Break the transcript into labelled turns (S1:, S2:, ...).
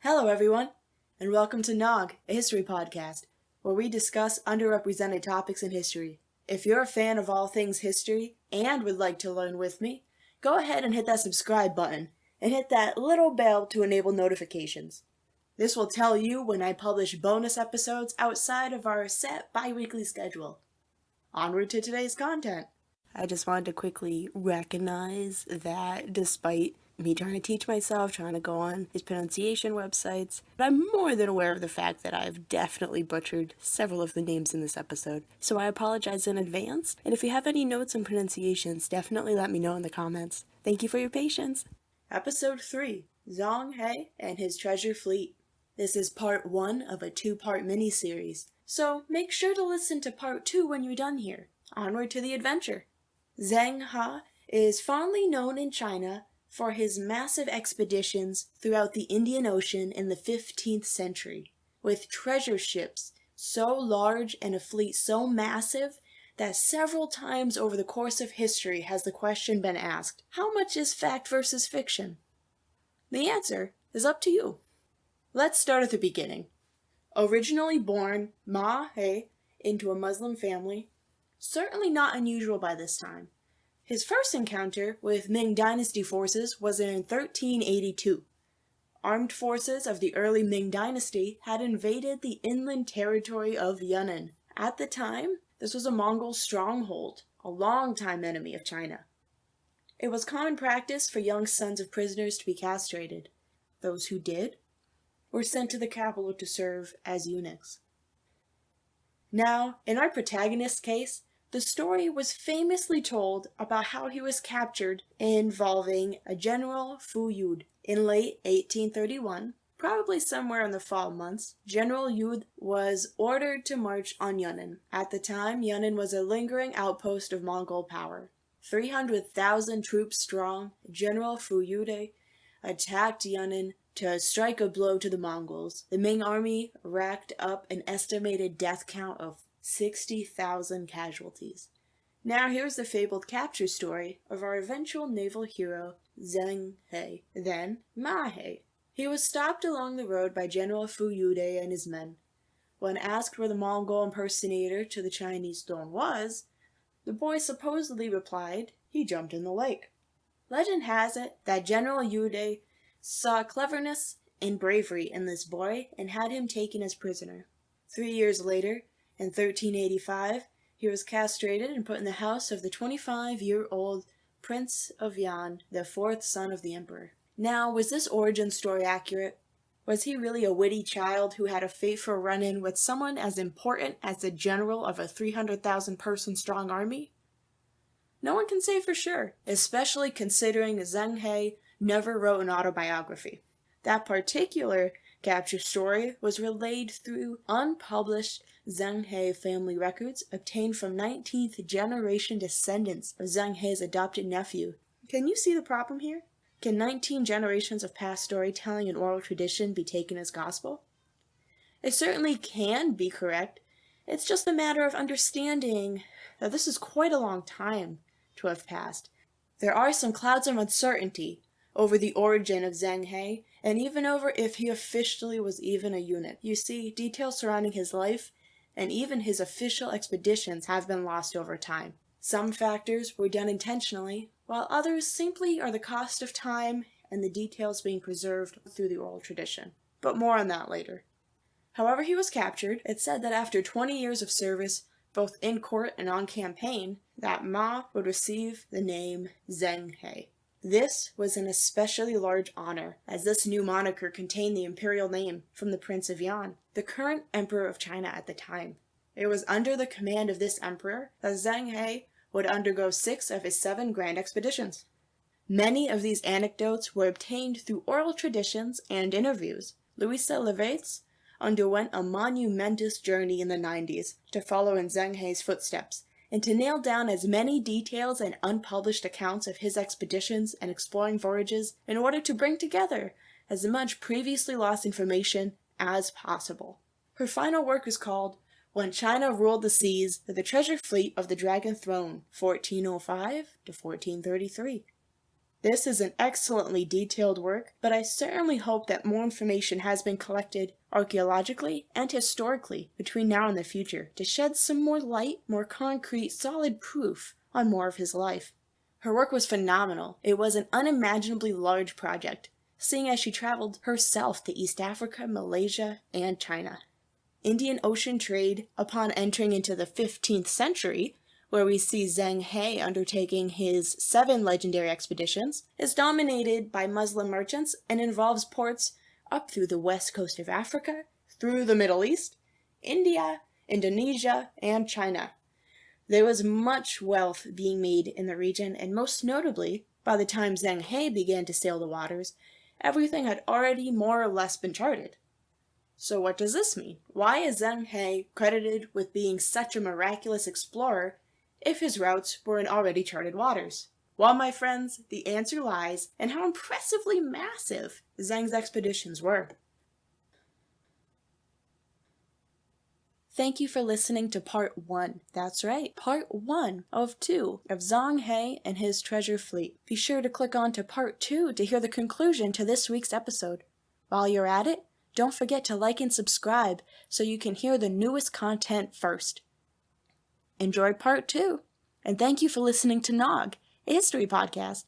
S1: Hello, everyone, and welcome to Nog, a history podcast, where we discuss underrepresented topics in history. If you're a fan of all things history and would like to learn with me, go ahead and hit that subscribe button and hit that little bell to enable notifications. This will tell you when I publish bonus episodes outside of our set bi-weekly schedule. Onward to today's content. I just wanted to quickly recognize that despite me trying to teach myself, trying to go on his pronunciation websites, I'm more than aware of the fact that I've definitely butchered several of the names in this episode. So I apologize in advance, and if you have any notes on pronunciations, definitely let me know in the comments. Thank you for your patience. Episode 3, Zhang He and his treasure fleet. This is part 1 of a 2-part mini-series, so make sure to listen to part 2 when you're done here. Onward to the adventure. Zhang He is fondly known in China for his massive expeditions throughout the Indian Ocean in the 15th century, with treasure ships so large and a fleet so massive that several times over the course of history has the question been asked, how much is fact versus fiction? The answer is up to you. Let's start at the beginning. Originally born Ma He into a Muslim family, certainly not unusual by this time. His first encounter with Ming Dynasty forces was in 1382. Armed forces of the early Ming Dynasty had invaded the inland territory of Yunnan. At the time, this was a Mongol stronghold, a long-time enemy of China. It was common practice for young sons of prisoners to be castrated. Those who did were sent to the capital to serve as eunuchs. Now, in our protagonist's case, the story was famously told about how he was captured involving a General Fu Yud. In late 1831, probably somewhere in the fall months, General Yud was ordered to march on Yunnan. At the time, Yunnan was a lingering outpost of Mongol power. 300,000 troops strong, General Fu Yude attacked Yunnan to strike a blow to the Mongols. The Ming army racked up an estimated death count of 60,000 casualties. Now here's the fabled capture story of our eventual naval hero, Zhang He, then Ma He. He was stopped along the road by General Fu Yude and his men. When asked where the Mongol impersonator to the Chinese throne was, the boy supposedly replied he jumped in the lake. Legend has it that General Yude saw cleverness and bravery in this boy and had him taken as prisoner. 3 years later, in 1385, he was castrated and put in the house of the 25-year-old Prince of Yan, the 4th son of the emperor. Now, was this origin story accurate? Was he really a witty child who had a fateful run-in with someone as important as the general of a 300,000-person strong army? No one can say for sure, especially considering Zhang He never wrote an autobiography. That particular capture story was relayed through unpublished Zhang He family records obtained from 19th generation descendants of Zhang He's adopted nephew. Can you see the problem here? Can 19 generations of past storytelling and oral tradition be taken as gospel? It certainly can be correct. It's just a matter of understanding that this is quite a long time to have passed. There are some clouds of uncertainty over the origin of Zhang He, and even over if he officially was even a eunuch. You see, details surrounding his life and even his official expeditions have been lost over time. Some factors were done intentionally, while others simply are the cost of time and the details being preserved through the oral tradition. But more on that later. However he was captured, it's said that after 20 years of service, both in court and on campaign, that Ma would receive the name Zheng He. This was an especially large honor, as this new moniker contained the imperial name from the Prince of Yan, the current emperor of China at the time. It was under the command of this emperor that Zhang He would undergo 6 of his 7 grand expeditions. Many of these anecdotes were obtained through oral traditions and interviews. Louisa Levates underwent a monumentous journey in the 90s to follow in Zhang He's footsteps, and to nail down as many details and unpublished accounts of his expeditions and exploring voyages in order to bring together as much previously lost information as possible. Her final work is called When China Ruled the Seas, the Treasure Fleet of the Dragon Throne, 1405 to 1433. This is an excellently detailed work, but I certainly hope that more information has been collected archaeologically and historically between now and the future to shed some more light, more concrete, solid proof on more of his life. Her work was phenomenal. It was an unimaginably large project, seeing as she traveled herself to East Africa, Malaysia, and China. Indian Ocean trade, upon entering into the 15th century, where we see Zheng He undertaking his 7 legendary expeditions, is dominated by Muslim merchants and involves ports up through the west coast of Africa, through the Middle East, India, Indonesia, and China. There was much wealth being made in the region, and most notably, by the time Zheng He began to sail the waters, everything had already more or less been charted. So what does this mean? Why is Zheng He credited with being such a miraculous explorer if his routes were in already charted waters? Well, my friends, the answer lies in how impressively massive Zheng's expeditions were. Thank you for listening to part 1. That's right, part 1 of 2 of Zheng He and his treasure fleet. Be sure to click on to part 2 to hear the conclusion to this week's episode. While you're at it, don't forget to like and subscribe so you can hear the newest content first. Enjoy part 2, and thank you for listening to Nog, a history podcast.